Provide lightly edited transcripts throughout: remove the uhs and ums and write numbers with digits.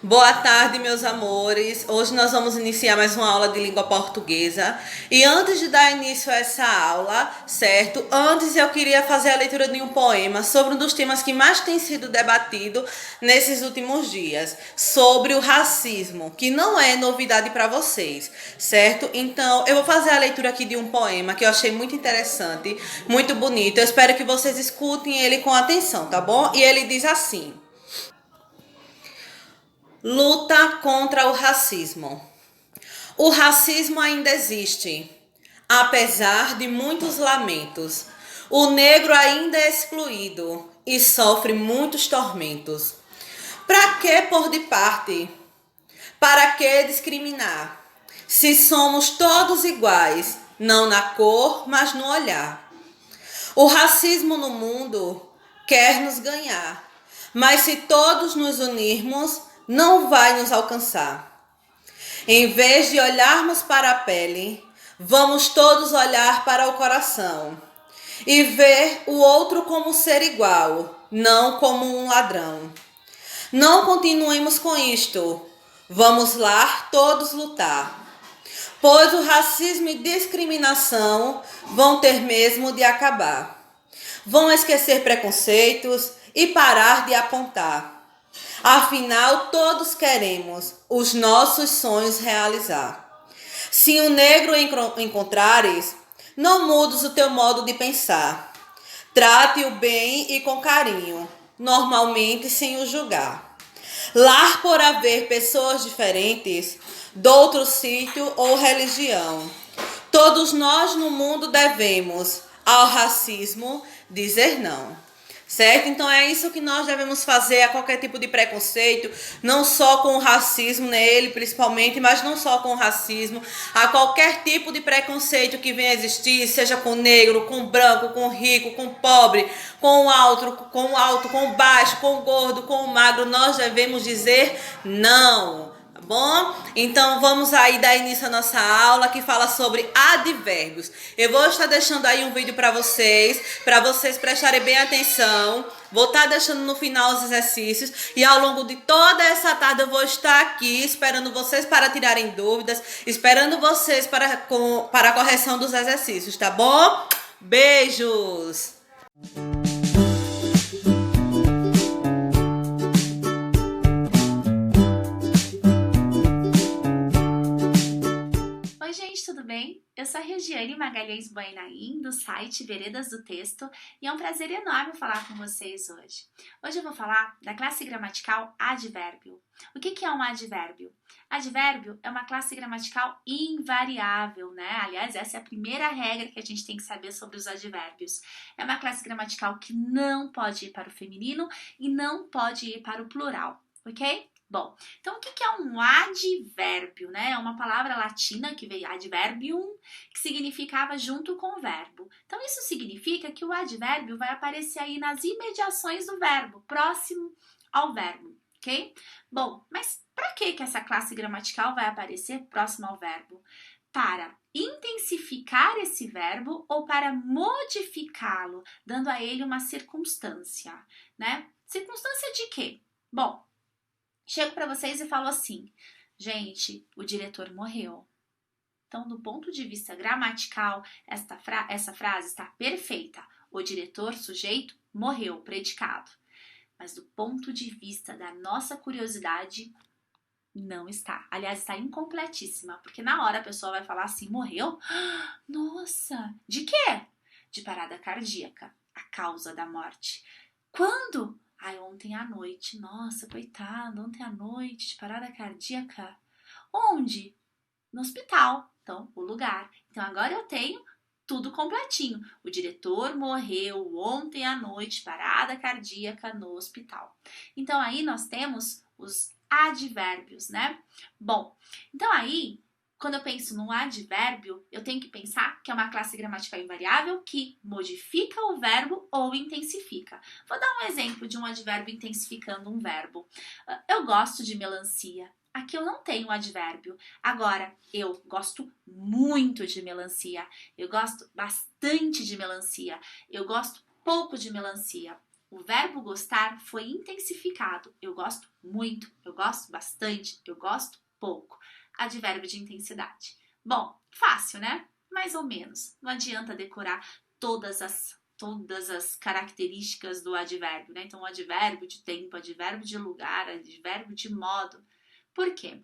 Boa tarde, meus amores. Hoje nós vamos iniciar mais uma aula de língua portuguesa. E antes de dar início a essa aula, certo? Antes eu queria fazer a leitura de um poema sobre um dos temas que mais tem sido debatido nesses últimos dias, sobre o racismo, que não é novidade para vocês, certo? Então, eu vou fazer a leitura aqui de um poema que eu achei muito interessante, muito bonito. Eu espero que vocês escutem ele com atenção, tá bom? E ele diz assim: Luta contra o racismo. O racismo ainda existe, apesar de muitos lamentos. O negro ainda é excluído e sofre muitos tormentos. Para que pôr de parte? Para que discriminar? Se somos todos iguais, não na cor, mas no olhar. O racismo no mundo quer nos ganhar, mas se todos nos unirmos, não vai nos alcançar. Em vez de olharmos para a pele, vamos todos olhar para o coração e ver o outro como ser igual, não como um ladrão. Não continuemos com isto. Vamos lá todos lutar, pois o racismo e discriminação vão ter mesmo de acabar. Vão esquecer preconceitos e parar de apontar. Afinal, todos queremos os nossos sonhos realizar. Se um negro encontrares, não mudes o teu modo de pensar. Trate-o bem e com carinho, normalmente sem o julgar. Lá por haver pessoas diferentes, de outro sítio ou religião, todos nós no mundo devemos ao racismo dizer não. Certo? Então é isso que nós devemos fazer a qualquer tipo de preconceito, não só com o racismo nele principalmente, mas não só com o racismo, a qualquer tipo de preconceito que venha a existir, seja com negro, com branco, com rico, com pobre, com alto, com baixo, com gordo, com magro, nós devemos dizer não. Bom, então vamos aí dar início à nossa aula que fala sobre advérbios. Eu vou estar deixando aí um vídeo para vocês prestarem bem atenção. Vou estar deixando no final os exercícios e ao longo de toda essa tarde eu vou estar aqui esperando vocês para tirarem dúvidas, esperando vocês para a correção dos exercícios, tá bom? Beijos! Oi gente, tudo bem? Eu sou a Regiane Magalhães Buenaim, do site Veredas do Texto, e é um prazer enorme falar com vocês hoje. Hoje eu vou falar da classe gramatical advérbio. O que é um advérbio? Advérbio é uma classe gramatical invariável, né? Aliás, essa é a primeira regra que a gente tem que saber sobre os advérbios. É uma classe gramatical que não pode ir para o feminino e não pode ir para o plural, ok? Bom, então o que é um advérbio, né? É uma palavra latina que veio adverbium, que significava junto com o verbo. Então isso significa que o advérbio vai aparecer aí nas imediações do verbo, próximo ao verbo, ok? Bom, mas para que essa classe gramatical vai aparecer próximo ao verbo? Para intensificar esse verbo ou para modificá-lo, dando a ele uma circunstância, né? Circunstância de quê? Bom, chego para vocês e falo assim, gente, o diretor morreu. Então, do ponto de vista gramatical, essa frase está perfeita. O diretor, sujeito, morreu, predicado. Mas do ponto de vista da nossa curiosidade, não está. Aliás, está incompletíssima, porque na hora a pessoa vai falar assim, morreu? Nossa, de quê? De parada cardíaca, a causa da morte. Quando? Ai, ontem à noite. Nossa, coitado, ontem à noite, de parada cardíaca. Onde? No hospital. Então, o lugar. Então, agora eu tenho tudo completinho. O diretor morreu ontem à noite, parada cardíaca no hospital. Então, aí nós temos os advérbios, né? Bom, então aí, quando eu penso num advérbio, eu tenho que pensar que é uma classe gramatical invariável que modifica o verbo ou intensifica. Vou dar um exemplo de um advérbio intensificando um verbo. Eu gosto de melancia. Aqui eu não tenho advérbio. Agora, eu gosto muito de melancia. Eu gosto bastante de melancia. Eu gosto pouco de melancia. O verbo gostar foi intensificado. Eu gosto muito, eu gosto bastante, eu gosto pouco. Advérbio de intensidade. Bom, fácil, né? Mais ou menos. Não adianta decorar todas as características do advérbio, né? Então, advérbio de tempo, advérbio de lugar, advérbio de modo. Por quê?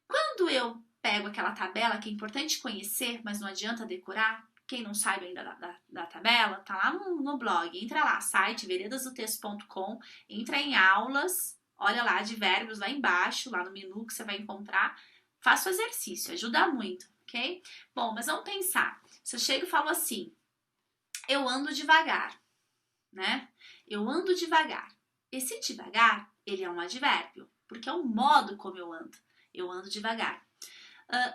Quando eu pego aquela tabela que é importante conhecer, mas não adianta decorar, quem não sabe ainda da tabela, tá lá no blog, entra lá, site veredasdotexto.com, entra em aulas, olha lá, advérbios lá embaixo, lá no menu que você vai encontrar, faça o exercício, ajuda muito, ok? Bom, mas vamos pensar, se eu chego e falo assim, eu ando devagar, né? Eu ando devagar. Esse devagar, ele é um advérbio, porque é o modo como eu ando. Eu ando devagar.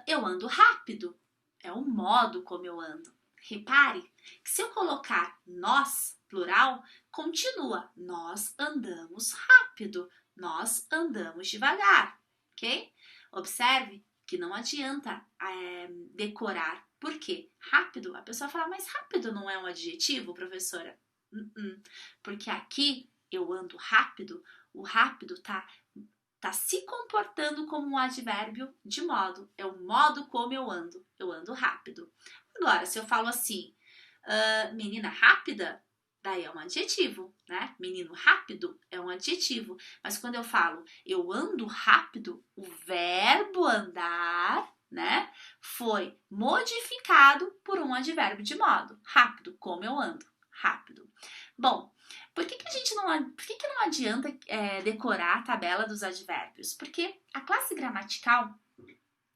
Eu ando rápido, é o modo como eu ando. Repare que se eu colocar nós, plural, continua. Nós andamos rápido, nós andamos devagar, ok? Observe que não adianta decorar. Por quê? Rápido, a pessoa fala, mas rápido não é um adjetivo, professora? Porque aqui eu ando rápido, o rápido tá se comportando como um advérbio de modo. É o modo como eu ando rápido. Agora, se eu falo assim, menina rápida, daí é um adjetivo, né? Menino rápido é um adjetivo. Mas quando eu falo eu ando rápido, o verbo andar, né, foi modificado por um advérbio de modo. Rápido, como eu ando, rápido. Bom, por que não adianta decorar a tabela dos advérbios? Porque a classe gramatical,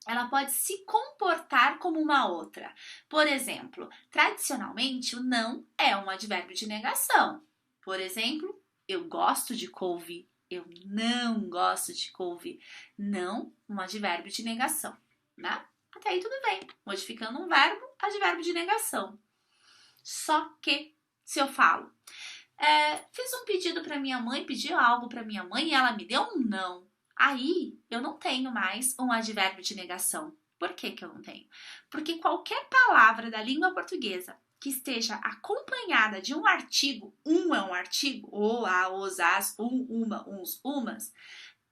ela pode se comportar como uma outra. Por exemplo, tradicionalmente, o não é um advérbio de negação. Por exemplo, eu gosto de couve, eu não gosto de couve. Não, um advérbio de negação, né? Até aí tudo bem. Modificando um verbo, advérbio de negação. Só que, se eu falo, fiz um pedido para minha mãe, pedi algo para minha mãe e ela me deu um não. Aí eu não tenho mais um advérbio de negação. Por que eu não tenho? Porque qualquer palavra da língua portuguesa que esteja acompanhada de um artigo, um é um artigo, o, a, os, as, uma, uns, umas,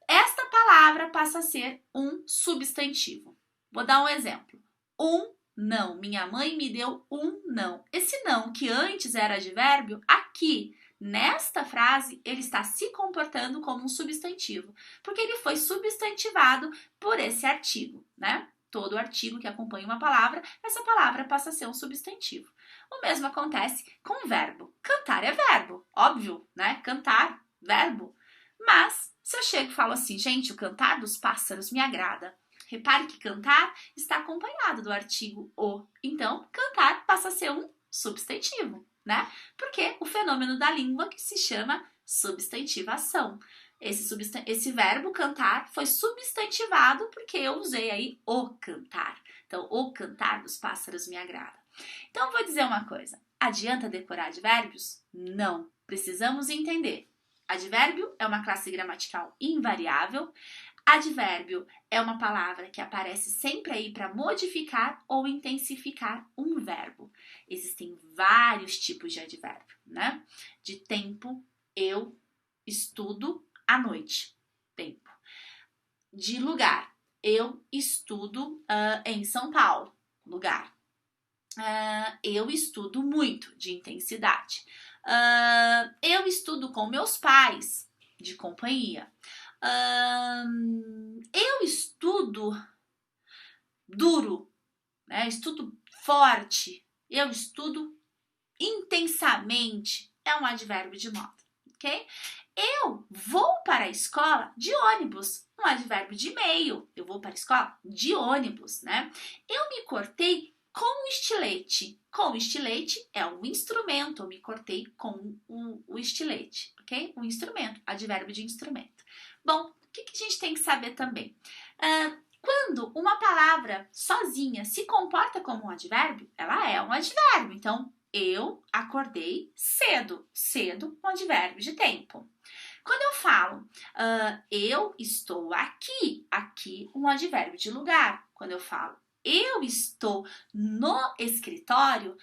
esta palavra passa a ser um substantivo. Vou dar um exemplo. Um não. Minha mãe me deu um não. Esse não, que antes era advérbio, aqui, nesta frase, ele está se comportando como um substantivo, porque ele foi substantivado por esse artigo, né? Todo artigo que acompanha uma palavra, essa palavra passa a ser um substantivo. O mesmo acontece com o verbo. Cantar é verbo, óbvio, né? Cantar, verbo. Mas, se eu chego e falo assim, gente, o cantar dos pássaros me agrada. Repare que cantar está acompanhado do artigo o. Então, cantar passa a ser um substantivo, né? Porque o fenômeno da língua que se chama substantivação. Esse verbo cantar foi substantivado porque eu usei aí o cantar. Então, o cantar dos pássaros me agrada. Então, vou dizer uma coisa. Adianta decorar advérbios? Não. Precisamos entender. Advérbio é uma classe gramatical invariável. Advérbio é uma palavra que aparece sempre aí para modificar ou intensificar um verbo. Existem vários tipos de advérbio, né? De tempo, eu estudo à noite. Tempo. De lugar, eu estudo em São Paulo. Lugar. Eu estudo muito, de intensidade. Eu estudo com meus pais, de companhia. Eu estudo duro, né? Estudo forte, eu estudo intensamente, é um advérbio de modo, ok? Eu vou para a escola de ônibus, um advérbio de meio, eu vou para a escola de ônibus, né? Eu me cortei com estilete. Com estilete é um instrumento, eu me cortei com o estilete, ok? Um instrumento, advérbio de instrumento. Bom, o que a gente tem que saber também? Quando uma palavra sozinha se comporta como um advérbio, ela é um advérbio. Então, eu acordei cedo. Cedo, um advérbio de tempo. Quando eu falo, eu estou aqui. Aqui, um advérbio de lugar. Quando eu falo, eu estou no escritório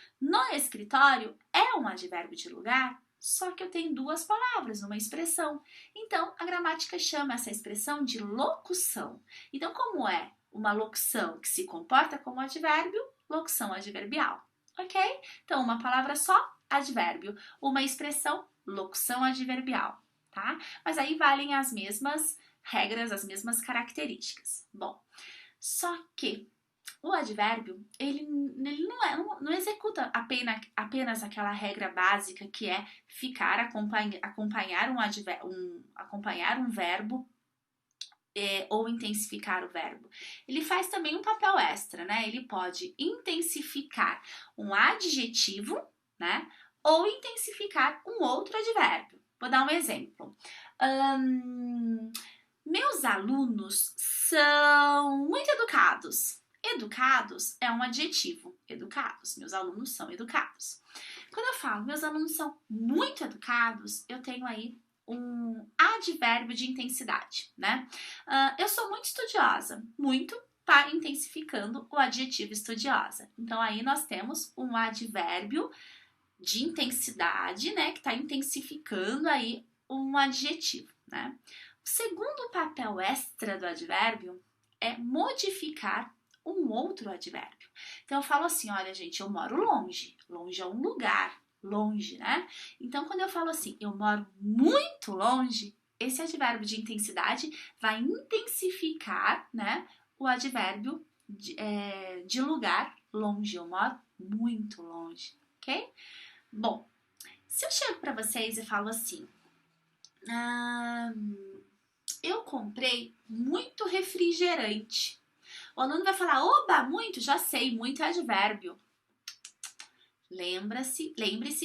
é um advérbio de lugar. só que eu tenho duas palavras, uma expressão. Então, a gramática chama essa expressão de locução. Então, como é uma locução que se comporta como advérbio, locução adverbial, ok? Então, uma palavra só, advérbio. Uma expressão, locução adverbial, tá? Mas aí valem as mesmas regras, as mesmas características. Bom, só que o advérbio, ele não executa apenas aquela regra básica que é ficar, acompanhar um verbo ou intensificar o verbo. Ele faz também um papel extra, né? Ele pode intensificar um adjetivo, né? Ou intensificar um outro advérbio. Vou dar um exemplo. Meus alunos são muito educados. Educados é um adjetivo. Educados. Meus alunos são educados. Quando eu falo meus alunos são muito educados, eu tenho aí um advérbio de intensidade, né? Eu sou muito estudiosa. Muito tá intensificando o adjetivo estudiosa. Então, aí nós temos um advérbio de intensidade, né? Que tá intensificando aí um adjetivo, né? O segundo papel extra do advérbio é modificar um outro advérbio. Então, eu falo assim, olha, gente, eu moro longe. Longe é um lugar, longe, né? Então, quando eu falo assim, eu moro muito longe, esse advérbio de intensidade vai intensificar, né, o advérbio de lugar, longe. Eu moro muito longe, ok? Bom, se eu chego para vocês e falo assim, eu comprei muito refrigerante. O aluno vai falar, oba, muito, já sei, muito é advérbio. Lembre-se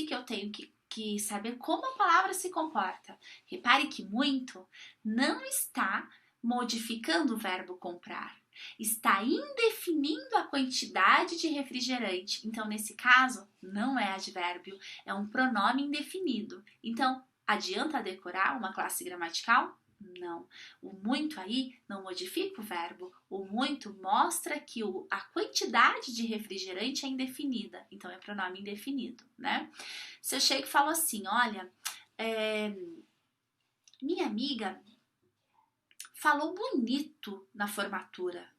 que eu tenho que saber como a palavra se comporta. Repare que muito não está modificando o verbo comprar. Está indefinindo a quantidade de refrigerante. Então, nesse caso, não é advérbio, é um pronome indefinido. Então, adianta decorar uma classe gramatical? Não. O muito aí não modifica o verbo. O muito mostra que a quantidade de refrigerante é indefinida. Então, é pronome indefinido, né? Se eu chego e falo assim, olha, minha amiga falou bonito na formatura.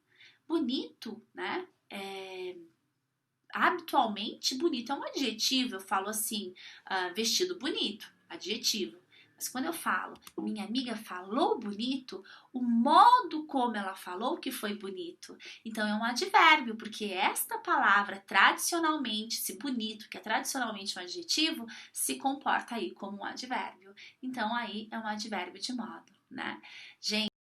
Bonito, né? Habitualmente, bonito é um adjetivo. Eu falo assim, vestido bonito, adjetivo. Mas quando eu falo, minha amiga falou bonito, o modo como ela falou que foi bonito. Então, é um advérbio, porque esta palavra, tradicionalmente, se bonito, que é tradicionalmente um adjetivo, se comporta aí como um advérbio. Então, aí é um advérbio de modo, né? Gente,